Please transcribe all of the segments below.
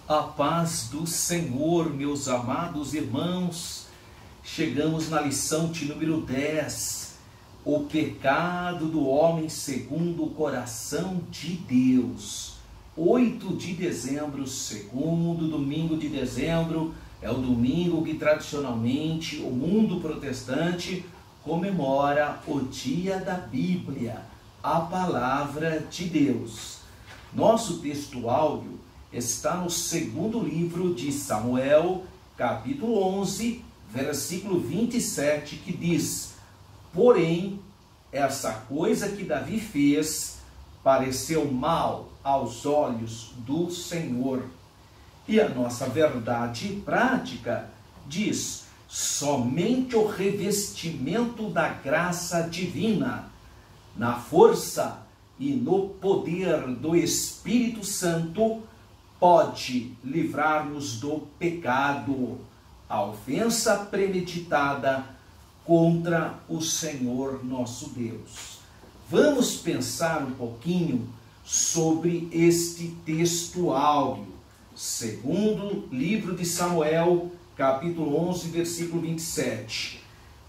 A paz do Senhor, meus amados irmãos. Chegamos na lição de número 10. O pecado do homem segundo o coração de Deus. 8 de dezembro, segundo domingo de dezembro, é o domingo que tradicionalmente o mundo protestante comemora o dia da Bíblia, a palavra de Deus. Nosso texto áudio está no segundo livro de Samuel, capítulo 11, versículo 27, que diz: porém, essa coisa que Davi fez pareceu mal aos olhos do Senhor. E a nossa verdade prática diz: somente o revestimento da graça divina, na força e no poder do Espírito Santo, pode livrar-nos do pecado, a ofensa premeditada contra o Senhor nosso Deus. Vamos pensar um pouquinho sobre este texto áureo. Segundo livro de Samuel, capítulo 11, versículo 27.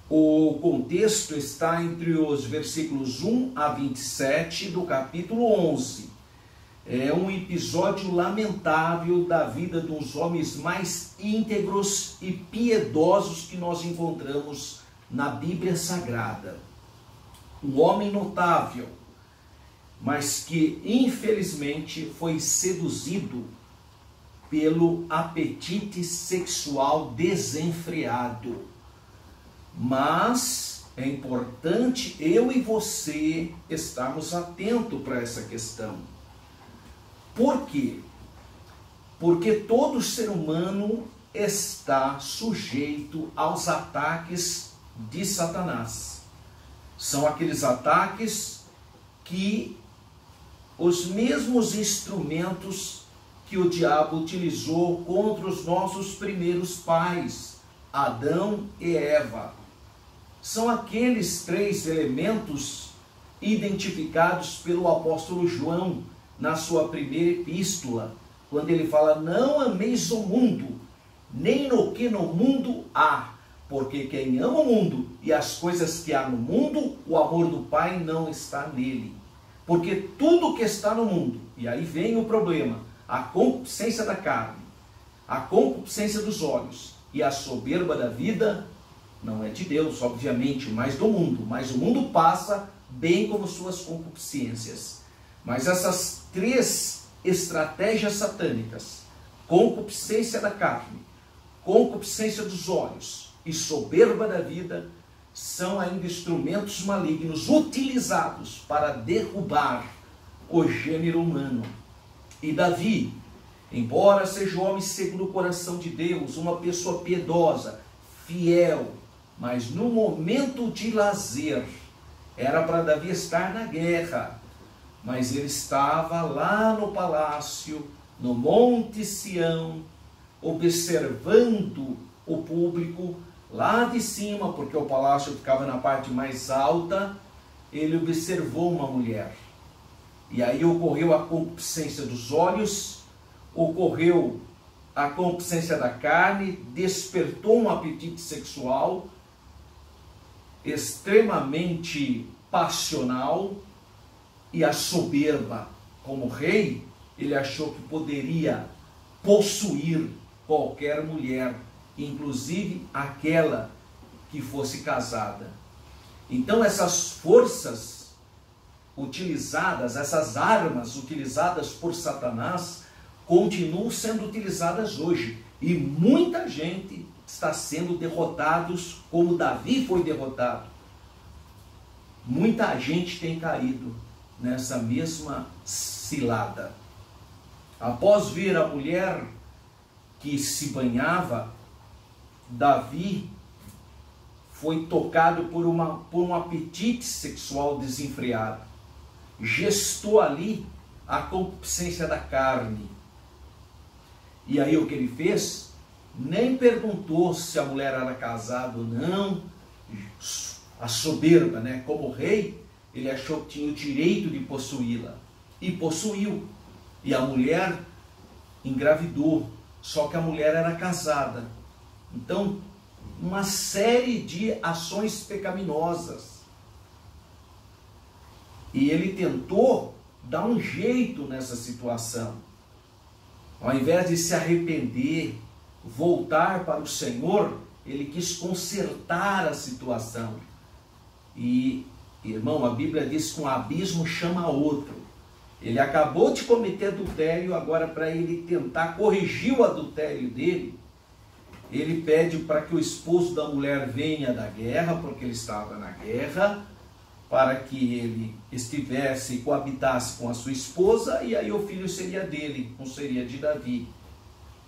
O contexto está entre os versículos 1 a 27 do capítulo 11. É um episódio lamentável da vida dos homens mais íntegros e piedosos que nós encontramos na Bíblia Sagrada. Um homem notável, mas que infelizmente foi seduzido pelo apetite sexual desenfreado. Mas é importante eu e você estarmos atentos para essa questão. Por quê? Porque todo ser humano está sujeito aos ataques de Satanás. São aqueles ataques que os mesmos instrumentos que o diabo utilizou contra os nossos primeiros pais, Adão e Eva. São aqueles 3 elementos identificados pelo apóstolo João na sua primeira epístola, quando ele fala: não ameis o mundo, nem no que no mundo há, porque quem ama o mundo e as coisas que há no mundo, o amor do Pai não está nele. Porque tudo que está no mundo, e aí vem o problema, a concupiscência da carne, a concupiscência dos olhos e a soberba da vida, não é de Deus, obviamente, mas do mundo. Mas o mundo passa, bem como suas concupiscências. Mas essas 3 estratégias satânicas, concupiscência da carne, concupiscência dos olhos e soberba da vida, são ainda instrumentos malignos utilizados para derrubar o gênero humano. E Davi, embora seja um homem segundo o coração de Deus, uma pessoa piedosa, fiel, mas no momento de lazer, era para Davi estar na guerra, mas ele estava lá no palácio, no Monte Sião, observando o público lá de cima, porque o palácio ficava na parte mais alta. Ele observou uma mulher. E aí ocorreu a concupiscência dos olhos, ocorreu a concupiscência da carne, despertou um apetite sexual extremamente passional, e a soberba. Como rei, ele achou que poderia possuir qualquer mulher, inclusive aquela que fosse casada. Então essas forças utilizadas, essas armas utilizadas por Satanás, continuam sendo utilizadas hoje. E muita gente está sendo derrotados como Davi foi derrotado. Muita gente tem caído nessa mesma cilada. Após ver a mulher que se banhava, Davi foi tocado por um apetite sexual desenfreado. Gestou ali a concupiscência da carne. E aí o que ele fez? Nem perguntou se a mulher era casada ou não. A soberba, né? Como rei, ele achou que tinha o direito de possuí-la. E possuiu. E a mulher engravidou, só que a mulher era casada. Então, uma série de ações pecaminosas. E ele tentou dar um jeito nessa situação. Ao invés de se arrepender, voltar para o Senhor, ele quis consertar a situação. E, irmão, a Bíblia diz que um abismo chama outro. Ele acabou de cometer adultério, agora para ele tentar corrigir o adultério dele, ele pede para que o esposo da mulher venha da guerra, porque ele estava na guerra, para que ele estivesse e coabitasse com a sua esposa, e aí o filho seria dele, não seria de Davi.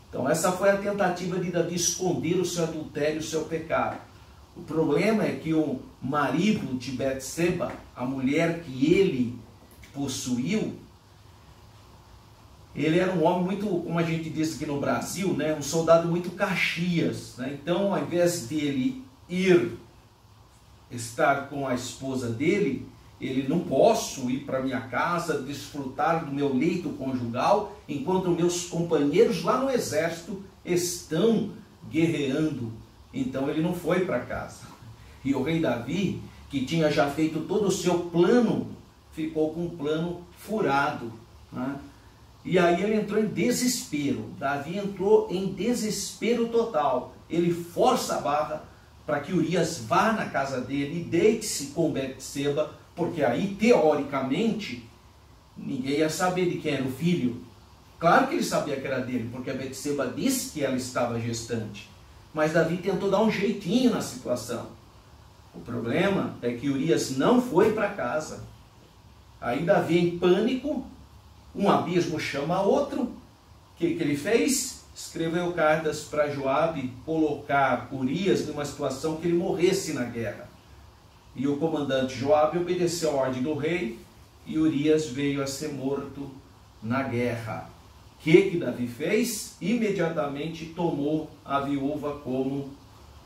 Então essa foi a tentativa de Davi esconder o seu adultério, o seu pecado. O problema é que o marido de Betseba, a mulher que ele possuiu, ele era um homem muito, como a gente diz aqui no Brasil, né, um soldado muito Caxias, né? Então, ao invés de ele ir estar com a esposa dele, ele: não posso ir para minha casa, desfrutar do meu leito conjugal, enquanto meus companheiros lá no exército estão guerreando. Então ele não foi para casa. E o rei Davi, que tinha já feito todo o seu plano, ficou com um plano furado, né? E aí ele entrou em desespero. Davi entrou em desespero total. Ele força a barra para que Urias vá na casa dele e deite-se com Betseba, porque aí, teoricamente, ninguém ia saber de quem era o filho. Claro que ele sabia que era dele, porque a Betseba disse que ela estava gestante. Mas Davi tentou dar um jeitinho na situação. O problema é que Urias não foi para casa. Aí Davi, em pânico, um abismo chama outro. O que ele fez? Escreveu cartas para Joabe colocar Urias numa situação que ele morresse na guerra. E o comandante Joabe obedeceu a ordem do rei e Urias veio a ser morto na guerra. O que Davi fez? Imediatamente tomou a viúva como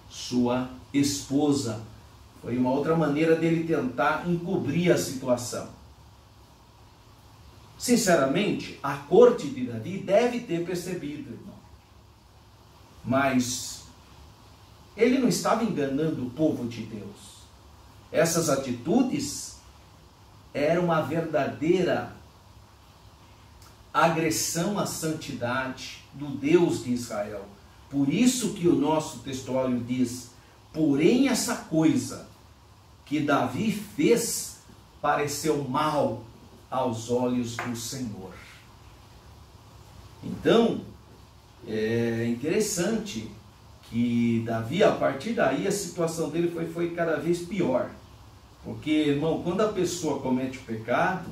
sua esposa. Foi uma outra maneira dele tentar encobrir a situação. Sinceramente, a corte de Davi deve ter percebido, irmão. Mas ele não estava enganando o povo de Deus. Essas atitudes eram uma verdadeira agressão à santidade do Deus de Israel. Por isso que o nosso textuário diz: porém essa coisa que Davi fez pareceu mal aos olhos do Senhor. Então, é interessante que Davi, a partir daí, a situação dele foi cada vez pior. Porque, irmão, quando a pessoa comete o pecado,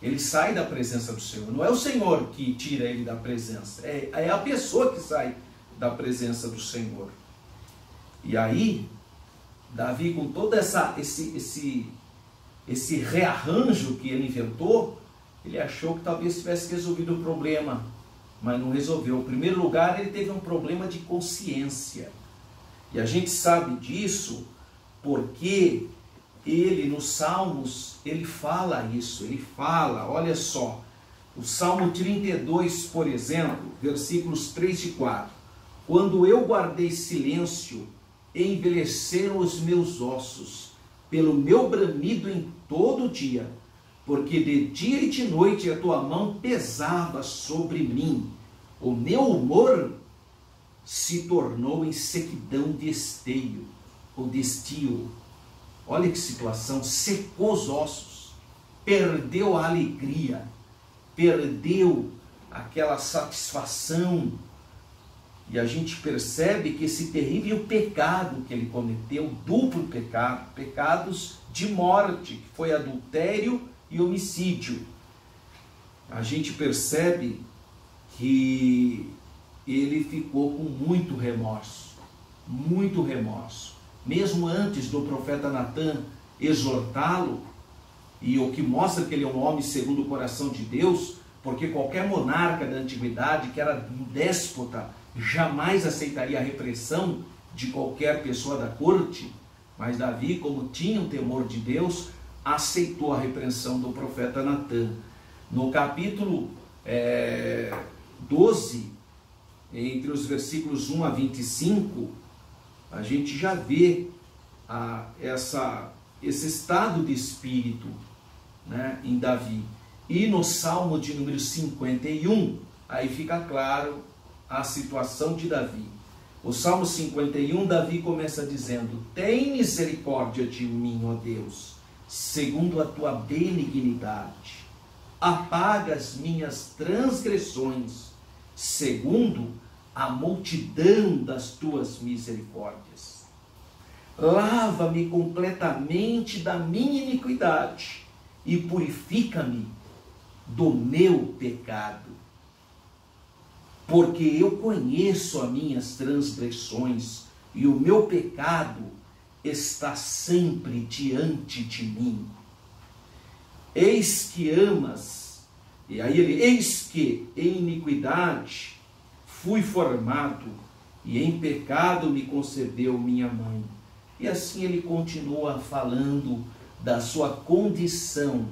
ele sai da presença do Senhor. Não é o Senhor que tira ele da presença, é a pessoa que sai da presença do Senhor. E aí, Davi, com todo esse rearranjo que ele inventou, ele achou que talvez tivesse resolvido o problema, mas não resolveu. Em primeiro lugar, ele teve um problema de consciência. E a gente sabe disso porque ele, nos Salmos, ele fala isso, ele fala, olha só, o Salmo 32, por exemplo, versículos 3 e 4. Quando eu guardei silêncio, envelheceram os meus ossos, pelo meu bramido em todo o dia, porque de dia e de noite a tua mão pesava sobre mim. O meu humor se tornou em sequidão de esteio, ou de estio. Olha que situação, secou os ossos, perdeu a alegria, perdeu aquela satisfação. E a gente percebe que esse terrível pecado que ele cometeu, duplo pecado, pecados de morte, que foi adultério e homicídio, a gente percebe que ele ficou com muito remorso, muito remorso. Mesmo antes do profeta Natã exortá-lo, e o que mostra que ele é um homem segundo o coração de Deus, porque qualquer monarca da antiguidade, que era um déspota, jamais aceitaria a repressão de qualquer pessoa da corte. Mas Davi, como tinha o temor de Deus, aceitou a repreensão do profeta Natã. No capítulo 12, entre os versículos 1 a 25, a gente já vê esse estado de espírito, né, em Davi. E no Salmo de número 51, aí fica claro a situação de Davi. O Salmo 51, Davi começa dizendo: tem misericórdia de mim, ó Deus, segundo a tua benignidade. Apaga as minhas transgressões, segundo a multidão das tuas misericórdias. Lava-me completamente da minha iniquidade e purifica-me do meu pecado. Porque eu conheço as minhas transgressões e o meu pecado está sempre diante de mim. Eis que amas, e aí eis que em iniquidade fui formado, e em pecado me concebeu minha mãe. E assim ele continua falando da sua condição.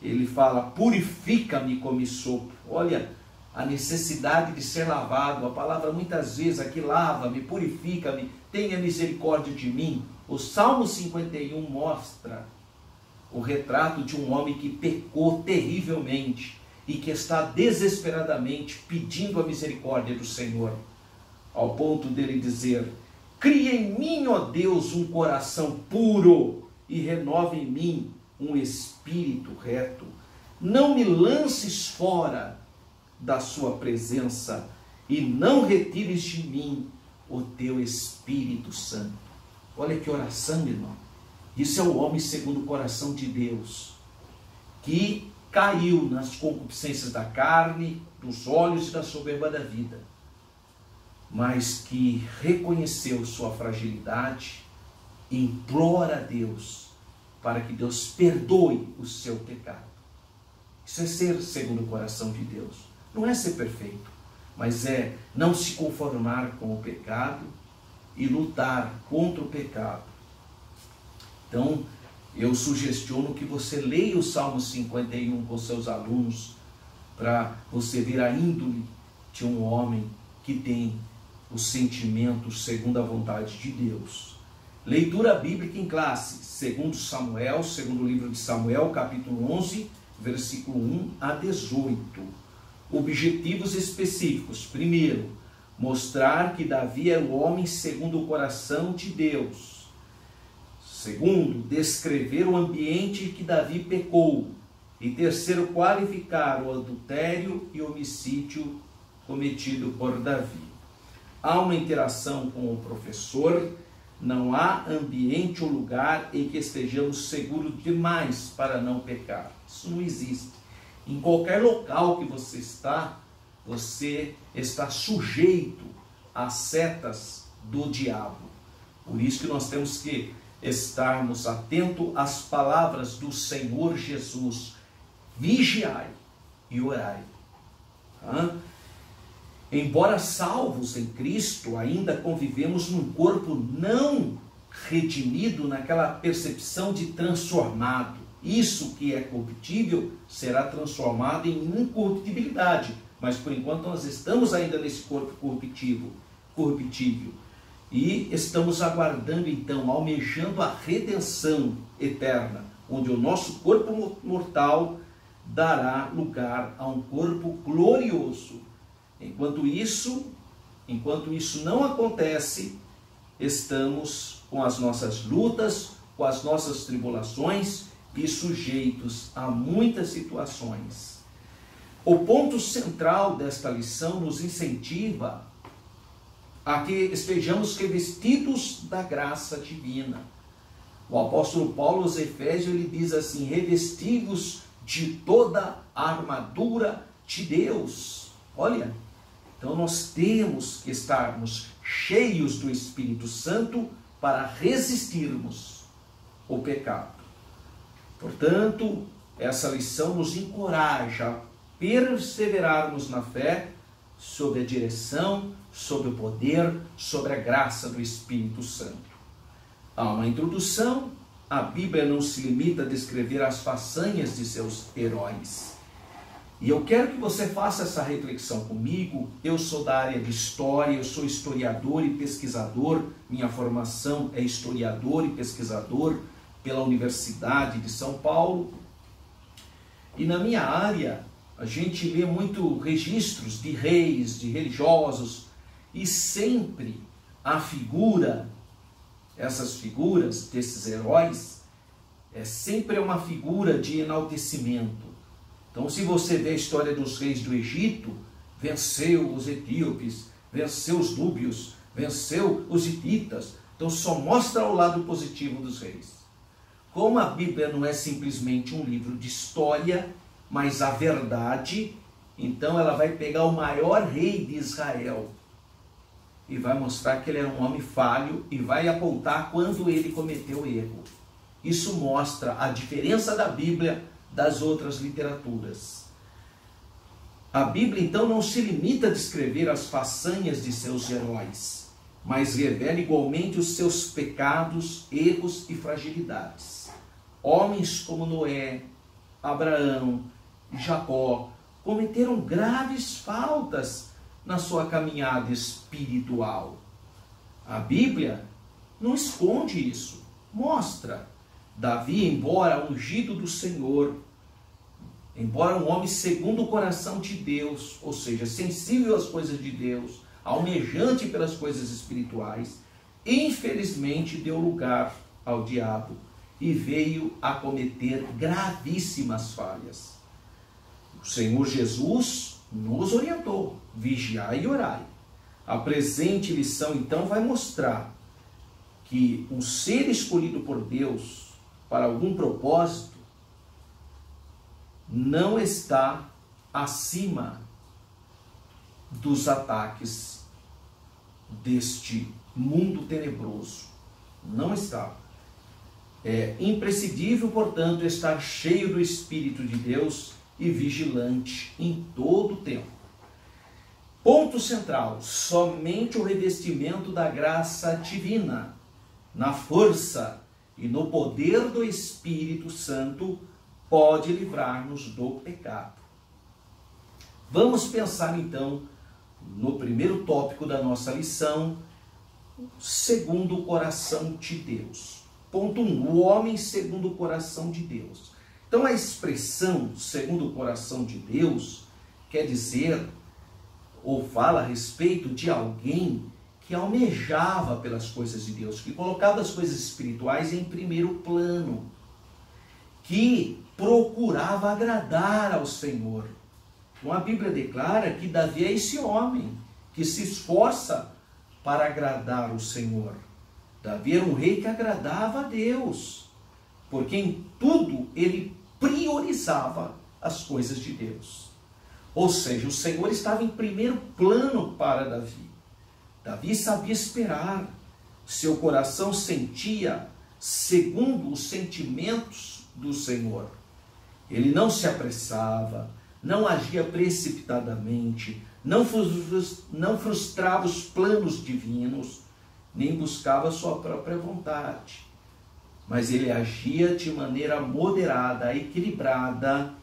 Ele fala: purifica-me como sopro. Olha a necessidade de ser lavado. A palavra muitas vezes aqui, lava-me, purifica-me, tenha misericórdia de mim. O Salmo 51 mostra o retrato de um homem que pecou terrivelmente e que está desesperadamente pedindo a misericórdia do Senhor, ao ponto dele dizer: cria em mim, ó Deus, um coração puro e renova em mim um espírito reto. Não me lances fora da sua presença e não retires de mim o teu Espírito Santo. Olha que oração, irmão. Isso é o homem segundo o coração de Deus, que caiu nas concupiscências da carne, dos olhos e da soberba da vida, mas que reconheceu sua fragilidade e implora a Deus para que Deus perdoe o seu pecado. Isso é ser segundo o coração de Deus. Não é ser perfeito, mas é não se conformar com o pecado e lutar contra o pecado. Então, eu sugestiono que você leia o Salmo 51 com seus alunos, para você ver a índole de um homem que tem os sentimentos segundo a vontade de Deus. Leitura bíblica em classe, segundo Samuel, segundo livro de Samuel, capítulo 11, versículo 1 a 18. Objetivos específicos. Primeiro, mostrar que Davi é o homem segundo o coração de Deus. Segundo, descrever o ambiente em que Davi pecou. E terceiro, qualificar o adultério e homicídio cometido por Davi. Há uma interação com o professor, não há ambiente ou lugar em que estejamos seguros demais para não pecar. Isso não existe. Em qualquer local que você está sujeito às setas do diabo. Por isso que nós temos que estarmos atentos às palavras do Senhor Jesus: vigiai e orai. Embora salvos em Cristo, ainda convivemos num corpo não redimido, naquela percepção de transformado. Isso que é corruptível será transformado em incorruptibilidade, mas por enquanto nós estamos ainda nesse corpo corruptível. E estamos aguardando então, almejando a redenção eterna, onde o nosso corpo mortal dará lugar a um corpo glorioso. Enquanto isso não acontece, estamos com as nossas lutas, com as nossas tribulações e sujeitos a muitas situações. O ponto central desta lição nos incentiva a que estejamos revestidos da graça divina. O apóstolo Paulo aos Efésios, ele diz assim: revestivos de toda a armadura de Deus. Olha, então nós temos que estarmos cheios do Espírito Santo para resistirmos ao pecado. Portanto, essa lição nos encoraja a perseverarmos na fé, sob a direção, sob o poder, sobre a graça do Espírito Santo. Há uma introdução. A Bíblia não se limita a descrever as façanhas de seus heróis. E eu quero que você faça essa reflexão comigo. Eu sou da área de história, eu sou historiador e pesquisador. Minha formação é historiador e pesquisador pela Universidade de São Paulo. E na minha área, a gente lê muito registros de reis, de religiosos, e sempre a figura, essas figuras desses heróis, sempre é uma figura de enaltecimento. Então, se você vê a história dos reis do Egito, venceu os etíopes, venceu os núbios, venceu os hititas. Então, só mostra o lado positivo dos reis. Como a Bíblia não é simplesmente um livro de história, mas a verdade, então ela vai pegar o maior rei de Israel e vai mostrar que ele era um homem falho e vai apontar quando ele cometeu erro. Isso mostra a diferença da Bíblia das outras literaturas. A Bíblia, então, não se limita a descrever as façanhas de seus heróis, mas revela igualmente os seus pecados, erros e fragilidades. Homens como Noé, Abraão e Jacó cometeram graves faltas na sua caminhada espiritual. A Bíblia não esconde isso, mostra. Davi, embora ungido do Senhor, embora um homem segundo o coração de Deus, ou seja, sensível às coisas de Deus, almejante pelas coisas espirituais, infelizmente deu lugar ao diabo e veio a cometer gravíssimas falhas. O Senhor Jesus nos orientou: vigiai e orai. A presente lição, então, vai mostrar que um ser escolhido por Deus para algum propósito não está acima dos ataques deste mundo tenebroso. Não está. É imprescindível, portanto, estar cheio do Espírito de Deus e vigilante em todo o tempo. Ponto central: somente o revestimento da graça divina, na força e no poder do Espírito Santo, pode livrar-nos do pecado. Vamos pensar então no primeiro tópico da nossa lição, segundo o coração de Deus. Ponto 1, o homem segundo o coração de Deus. Então a expressão segundo o coração de Deus quer dizer, ou fala a respeito de alguém que almejava pelas coisas de Deus, que colocava as coisas espirituais em primeiro plano, que procurava agradar ao Senhor. Então a Bíblia declara que Davi é esse homem que se esforça para agradar o Senhor. Davi era um rei que agradava a Deus, porque em tudo ele priorizava as coisas de Deus. Ou seja, o Senhor estava em primeiro plano para Davi. Davi sabia esperar, seu coração sentia segundo os sentimentos do Senhor. Ele não se apressava, não agia precipitadamente, não frustrava os planos divinos, nem buscava sua própria vontade. Mas ele agia de maneira moderada, equilibrada,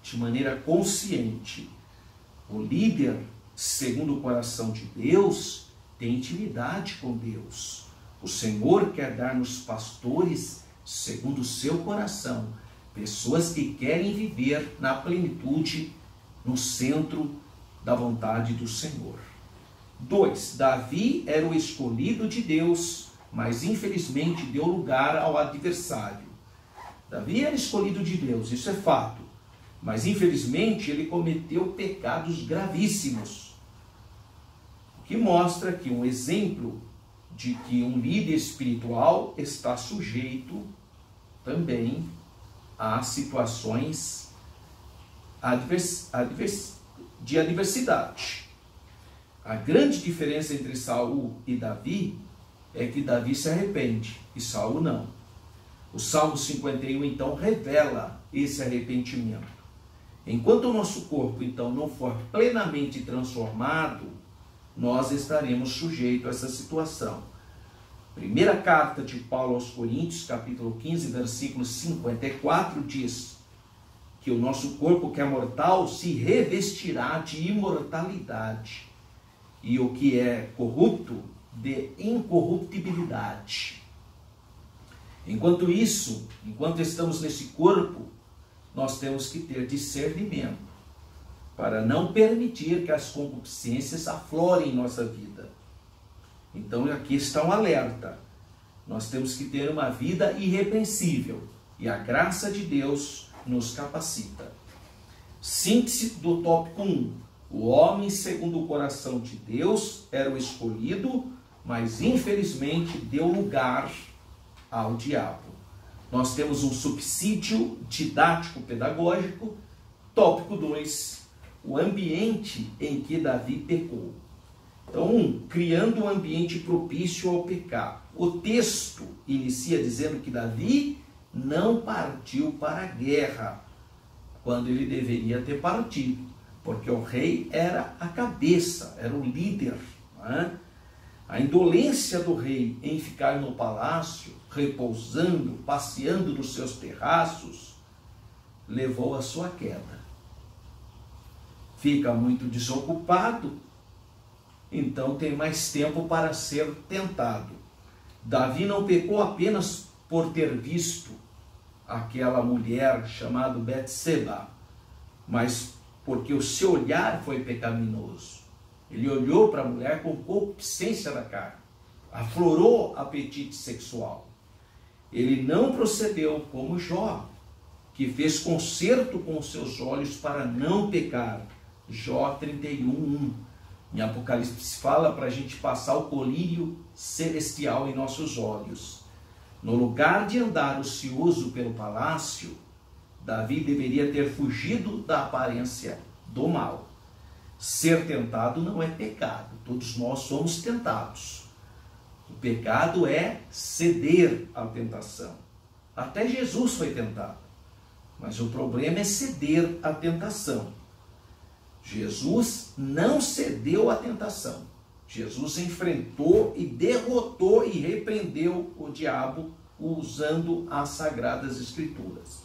de maneira consciente. O líder, segundo o coração de Deus, tem intimidade com Deus. O Senhor quer dar-nos pastores segundo o seu coração, pessoas que querem viver na plenitude, no centro da vontade do Senhor. 2. Davi era o escolhido de Deus, mas infelizmente deu lugar ao adversário. Davi era escolhido de Deus, isso é fato, mas infelizmente ele cometeu pecados gravíssimos, o que mostra que um exemplo de que um líder espiritual está sujeito também a situações de adversidade. A grande diferença entre Saul e Davi é que Davi se arrepende e Saul não. O Salmo 51 então revela esse arrependimento. Enquanto o nosso corpo então não for plenamente transformado, nós estaremos sujeitos a essa situação. Primeira carta de Paulo aos Coríntios, capítulo 15, versículo 54, diz: que o nosso corpo, que é mortal, se revestirá de imortalidade, e o que é corrupto, de incorruptibilidade. Enquanto isso, enquanto estamos nesse corpo, nós temos que ter discernimento, para não permitir que as concupiscências aflorem em nossa vida. Então aqui está um alerta. Nós temos que ter uma vida irrepreensível, e a graça de Deus nos capacita. Síntese do tópico 1. O homem segundo o coração de Deus era o escolhido, mas infelizmente deu lugar ao diabo. Nós temos um subsídio didático-pedagógico. Tópico 2. O ambiente em que Davi pecou. Então, criando um ambiente propício ao pecado. O texto inicia dizendo que Davi não partiu para a guerra, quando ele deveria ter partido, porque o rei era a cabeça, era o líder. Não é? A indolência do rei em ficar no palácio, repousando, passeando nos seus terraços, levou à sua queda. Fica muito desocupado, então tem mais tempo para ser tentado. Davi não pecou apenas por ter visto aquela mulher chamada Betseba, mas porque o seu olhar foi pecaminoso. Ele olhou para a mulher com concupiscência da carne, aflorou apetite sexual. Ele não procedeu como Jó, que fez concerto com os seus olhos para não pecar. Jó 31:1. Em Apocalipse fala para a gente passar o colírio celestial em nossos olhos. No lugar de andar ocioso pelo palácio, Davi deveria ter fugido da aparência do mal. Ser tentado não é pecado, todos nós somos tentados. O pecado é ceder à tentação. Até Jesus foi tentado, mas o problema é ceder à tentação. Jesus não cedeu à tentação. Jesus enfrentou e derrotou e repreendeu o diabo usando as Sagradas Escrituras.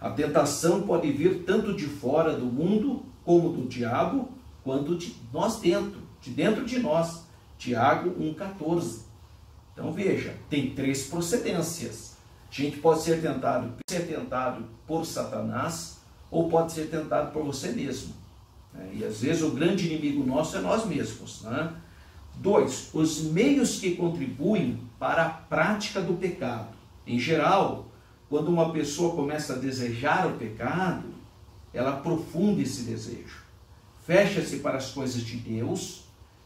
A tentação pode vir tanto de fora do mundo como do diabo, quanto de nós dentro de nós. Tiago 1,14. Então veja, tem 3 procedências. A gente pode ser tentado por Satanás, ou pode ser tentado por você mesmo. E às vezes o grande inimigo nosso é nós mesmos. 2. Os meios que contribuem para a prática do pecado. Em geral, quando uma pessoa começa a desejar o pecado, ela aprofunda esse desejo. Fecha-se para as coisas de Deus,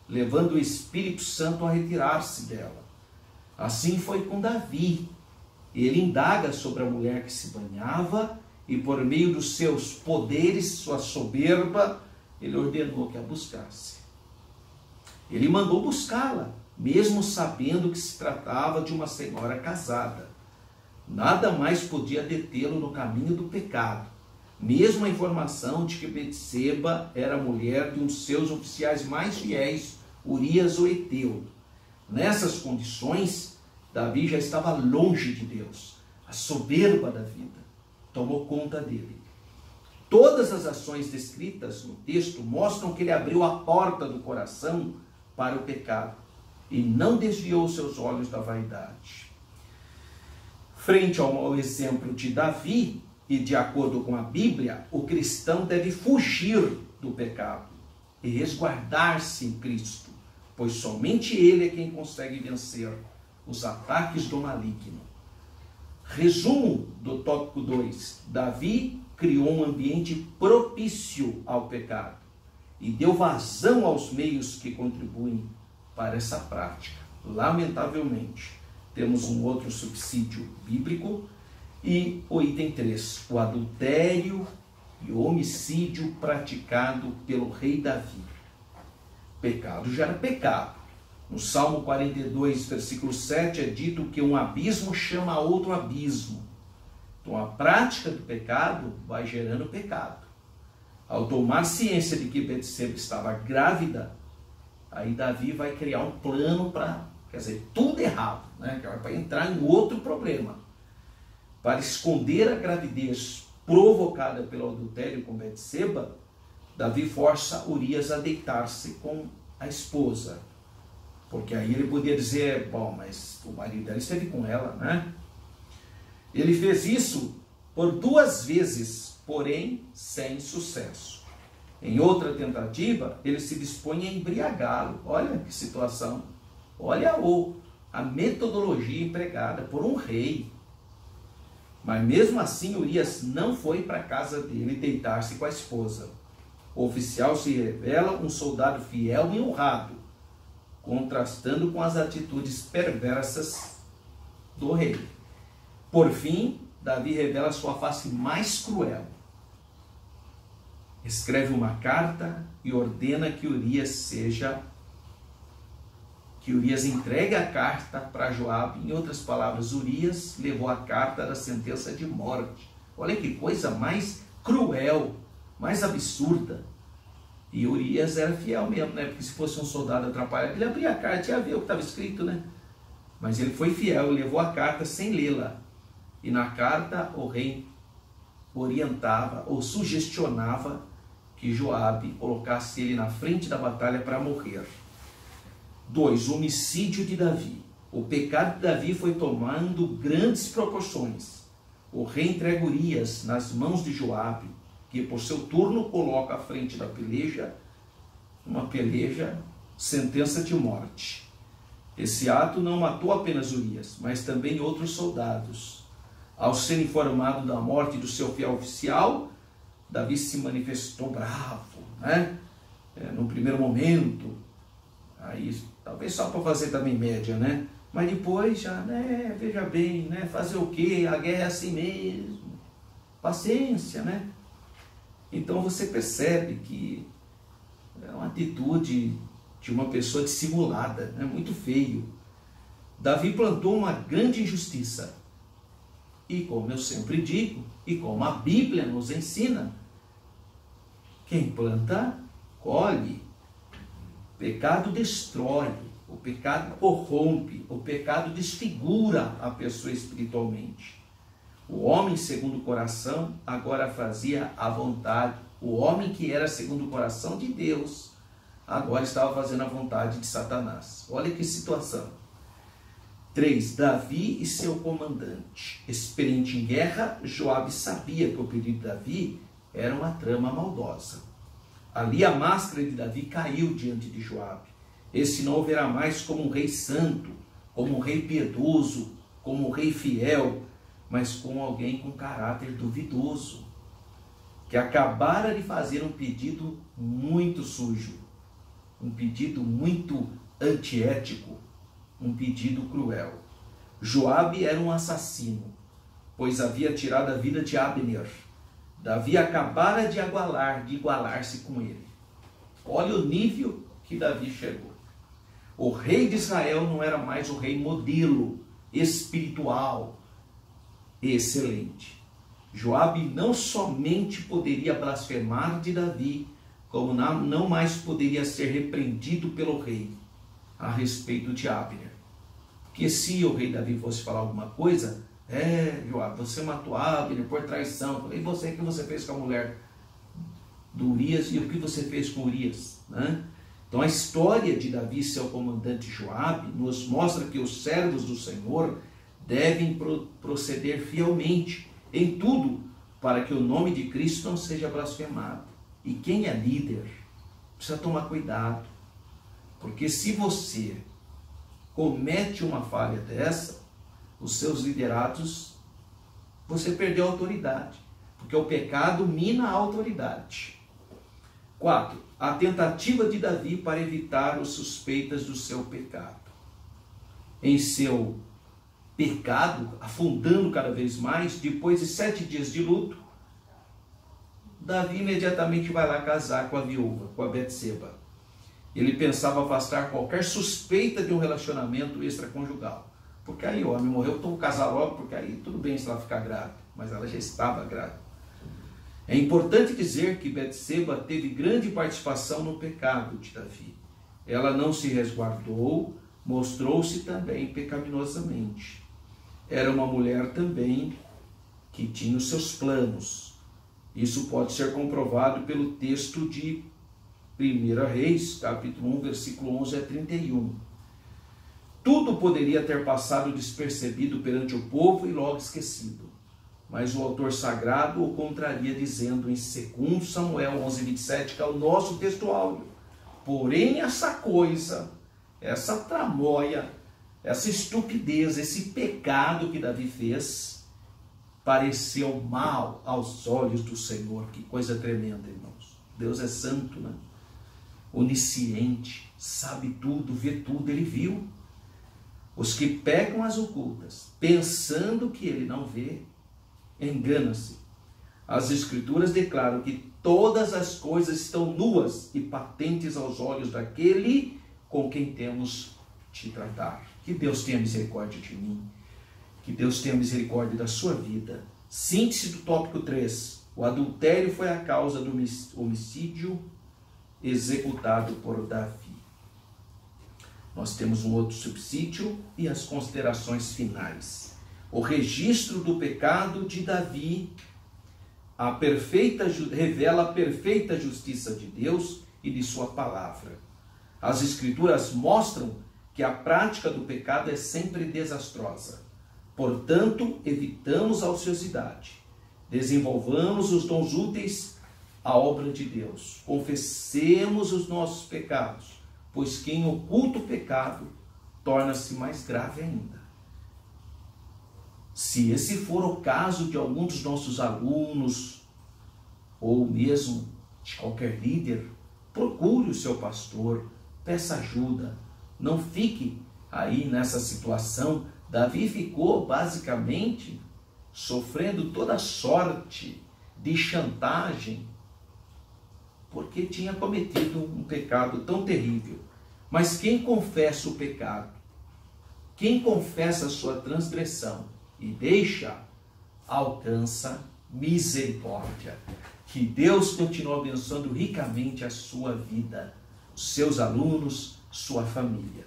levando o Espírito Santo a retirar-se dela. Assim foi com Davi. Ele indaga sobre a mulher que se banhava e, por meio dos seus poderes, sua soberba, ele ordenou que a buscasse. Ele mandou buscá-la, mesmo sabendo que se tratava de uma senhora casada. Nada mais podia detê-lo no caminho do pecado. Mesmo a informação de que Betseba era mulher de um dos seus oficiais mais fiéis, Urias o Heteu. Nessas condições, Davi já estava longe de Deus. A soberba da vida tomou conta dele. Todas as ações descritas no texto mostram que ele abriu a porta do coração para o pecado e não desviou seus olhos da vaidade. Frente ao exemplo de Davi, e de acordo com a Bíblia, o cristão deve fugir do pecado e resguardar-se em Cristo, pois somente Ele é quem consegue vencer os ataques do maligno. Resumo do tópico 2. Davi criou um ambiente propício ao pecado e deu vazão aos meios que contribuem para essa prática. Lamentavelmente, temos um outro subsídio bíblico. E o item 3, o adultério e o homicídio praticado pelo rei Davi. Pecado gera pecado. No Salmo 42, versículo 7, é dito que um abismo chama outro abismo. Então a prática do pecado vai gerando pecado. Ao tomar ciência de que Betseba estava grávida, aí Davi vai criar um plano para, tudo errado, né? Para entrar em outro problema. Para esconder a gravidez provocada pelo adultério com Betseba, Davi força Urias a deitar-se com a esposa. Porque aí ele podia dizer, bom, mas o marido dela esteve com ela, né? Ele fez isso por 2 vezes, porém sem sucesso. Em outra tentativa, ele se dispõe a embriagá-lo. Olha que situação. Olha a metodologia empregada por um rei. Mas mesmo assim, Urias não foi para a casa dele deitar-se com a esposa. O oficial se revela um soldado fiel e honrado, contrastando com as atitudes perversas do rei. Por fim, Davi revela sua face mais cruel. Escreve uma carta e ordena que Urias entregue a carta para Joabe. Em outras palavras, Urias levou a carta da sentença de morte. Olha que coisa mais cruel, mais absurda. E Urias era fiel mesmo, né? Porque se fosse um soldado atrapalhado, ele abria a carta e ia ver o que estava escrito, né? Mas ele foi fiel, levou a carta sem lê-la. E na carta o rei orientava ou sugestionava que Joabe colocasse ele na frente da batalha para morrer. 2. Homicídio de Davi. O pecado de Davi foi tomando grandes proporções. O rei entrega Urias nas mãos de Joabe, que por seu turno coloca à frente da peleja, uma peleja, sentença de morte. Esse ato não matou apenas Urias, mas também outros soldados. Ao ser informado da morte do seu fiel oficial, Davi se manifestou bravo, né? No primeiro momento, aí talvez só para fazer também média, né? Mas depois já, né? Veja bem, né? Fazer o quê? A guerra é assim mesmo. Paciência, né? Então você percebe que é uma atitude de uma pessoa dissimulada, né? Muito feio. Davi plantou uma grande injustiça. E como eu sempre digo, e como a Bíblia nos ensina, quem planta, colhe. O pecado destrói, o pecado corrompe, o pecado desfigura a pessoa espiritualmente. O homem segundo o coração agora fazia a vontade. O homem que era segundo o coração de Deus, agora estava fazendo a vontade de Satanás. Olha que situação. 3. Davi e seu comandante. Experiente em guerra, Joabe sabia que o pedido de Davi era uma trama maldosa. Ali a máscara de Davi caiu diante de Joabe. Esse não o verá mais como um rei santo, como um rei piedoso, como um rei fiel, mas como alguém com caráter duvidoso, que acabara de fazer um pedido muito sujo, um pedido muito antiético, um pedido cruel. Joabe era um assassino, pois havia tirado a vida de Abner. Davi acabara de igualar-se com ele. Olha o nível que Davi chegou. O rei de Israel não era mais o rei modelo, espiritual, excelente. Joabe não somente poderia blasfemar de Davi, como não mais poderia ser repreendido pelo rei a respeito de Abner. Porque se o rei Davi fosse falar alguma coisa, Joabe, você matou Abner por traição. E você, o que você fez com a mulher do Urias e o que você fez com Urias, né? Então a história de Davi e seu comandante Joabe nos mostra que os servos do Senhor devem proceder fielmente em tudo para que o nome de Cristo não seja blasfemado. E quem é líder precisa tomar cuidado, porque se você comete uma falha dessa, os seus liderados, você perdeu a autoridade, porque o pecado mina a autoridade. 4. A tentativa de Davi para evitar as suspeitas do seu pecado. Em seu pecado, afundando cada vez mais, depois de 7 dias de luto, Davi imediatamente vai lá casar com a viúva, com a Betseba. Ele pensava afastar qualquer suspeita de um relacionamento extraconjugal. Porque aí o homem morreu, então vou casar logo, porque aí tudo bem se ela ficar grávida. Mas ela já estava grávida. É importante dizer que Betseba teve grande participação no pecado de Davi. Ela não se resguardou, mostrou-se também pecaminosamente. Era uma mulher também que tinha os seus planos. Isso pode ser comprovado pelo texto de 1 Reis, capítulo 1, versículo 11 a 31. Tudo poderia ter passado despercebido perante o povo e logo esquecido. Mas o autor sagrado o contraria dizendo em 2 Samuel 11, 27, que é o nosso texto áudio: porém essa coisa, essa tramóia, essa estupidez, esse pecado que Davi fez, pareceu mal aos olhos do Senhor. Que coisa tremenda, irmãos. Deus é santo, né? Onisciente, sabe tudo, vê tudo, ele viu. Os que pecam às ocultas, pensando que ele não vê, engana-se. As Escrituras declaram que todas as coisas estão nuas e patentes aos olhos daquele com quem temos de tratar. Que Deus tenha misericórdia de mim. Que Deus tenha misericórdia da sua vida. Síntese do tópico 3. O adultério foi a causa do homicídio executado por Davi. Nós temos um outro subsídio e as considerações finais. O registro do pecado de Davi revela a perfeita justiça de Deus e de sua palavra. As Escrituras mostram que a prática do pecado é sempre desastrosa. Portanto, evitamos a ociosidade. Desenvolvamos os dons úteis à obra de Deus. Confessemos os nossos pecados, pois quem oculta o pecado torna-se mais grave ainda. Se esse for o caso de algum dos nossos alunos, ou mesmo de qualquer líder, procure o seu pastor, peça ajuda. Não fique aí nessa situação. Davi ficou basicamente sofrendo toda sorte de chantagem, porque tinha cometido um pecado tão terrível. Mas quem confessa o pecado, quem confessa a sua transgressão e deixa, alcança misericórdia. Que Deus continue abençoando ricamente a sua vida, os seus alunos, sua família.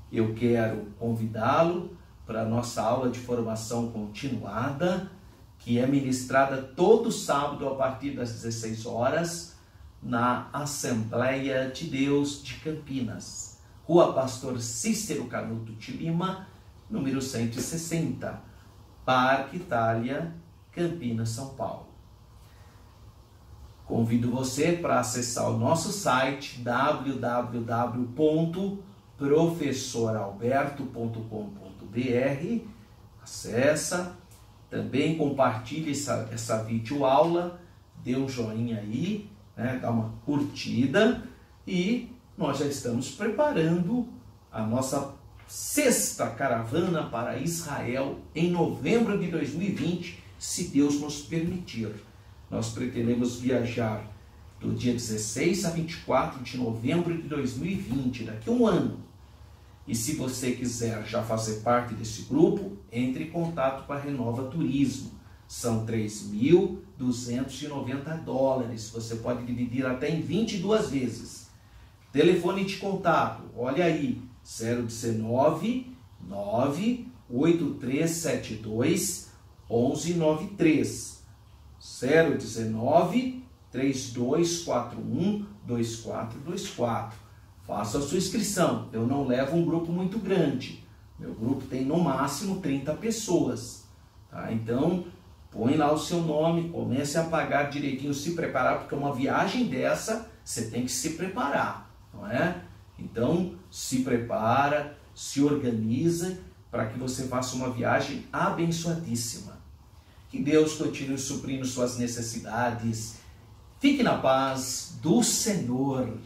Eu quero convidá-lo para a nossa aula de formação continuada, que é ministrada todo sábado a partir das 16 horas, na Assembleia de Deus de Campinas, Rua Pastor Cícero Canuto de Lima, número 160, Parque Itália, Campinas, São Paulo. Convido você para acessar o nosso site www.professoralberto.com.br. Acessa, também compartilhe essa videoaula, dê um joinha aí, né, dá uma curtida, e nós já estamos preparando a nossa 6ª caravana para Israel em novembro de 2020, se Deus nos permitir. Nós pretendemos viajar do dia 16 a 24 de novembro de 2020, daqui a um ano. E se você quiser já fazer parte desse grupo, entre em contato com a Renova Turismo. São $3.290. Você pode dividir até em 22 vezes. Telefone de contato, olha aí, 019 98372 1193. 019 3241 2424. Faça a sua inscrição. Eu não levo um grupo muito grande. Meu grupo tem no máximo 30 pessoas. Tá? Então, põe lá o seu nome, comece a pagar direitinho, se preparar, porque uma viagem dessa, você tem que se preparar, não é? Então, se prepara, se organiza, para que você faça uma viagem abençoadíssima. Que Deus continue suprindo suas necessidades. Fique na paz do Senhor.